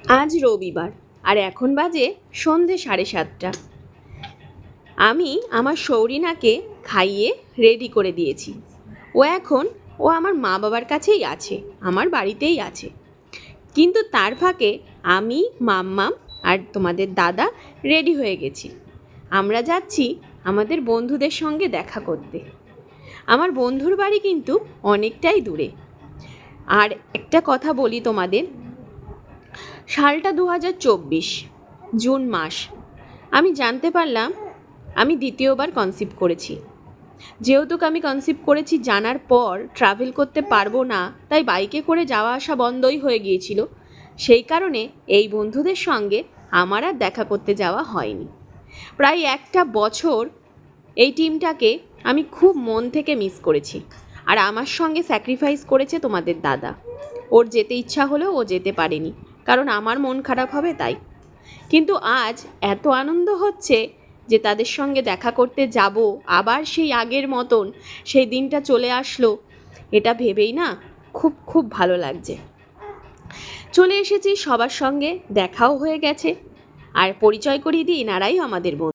আজ রবিবার, আর এখন বাজে সন্ধে 7:30। আমি আমার সৌরিনাকে খাইয়ে রেডি করে দিয়েছি। ও আমার মা বাবার কাছেই আছে, আমার বাড়িতেই আছে। কিন্তু তার ফাঁকে আমি, মাম্মাম আর তোমাদের দাদা রেডি হয়ে গেছি। আমরা যাচ্ছি আমাদের বন্ধুদের সঙ্গে দেখা করতে। আমার বন্ধুর বাড়ি কিন্তু অনেকটাই দূরে। আর একটা কথা বলি তোমাদের, সালটা 2024, জুন মাস। আমি জানতে পারলাম আমি দ্বিতীয়বার কনসিভ করেছি। যেহেতু আমি কনসিভ করেছি জানার পর ট্রাভেল করতে পারবো না, তাই বাইকে করে যাওয়া আসা বন্ধই হয়ে গিয়েছিল। সেই কারণে এই বন্ধুদের সঙ্গে আমার আর দেখা করতে যাওয়া হয়নি। প্রায় একটা বছর এই টিমটাকে আমি খুব মন থেকে মিস করেছি। আর আমার সঙ্গে স্যাক্রিফাইস করেছে তোমাদের দাদা। ওর যেতে ইচ্ছা হলেও ও যেতে পারেনি, কারণ আমার মন খারাপ হবে তাই। কিন্তু আজ এত আনন্দ হচ্ছে যে তাদের সঙ্গে দেখা করতে যাব, আবার সেই আগের মতন সেই দিনটা চলে আসলো, এটা ভেবেই না খুব খুব ভালো লাগছে। চলে এসেছি, সবার সঙ্গে দেখাও হয়ে গেছে। আর পরিচয় করিয়ে দিই, এনারাই আমাদের বন্ধু।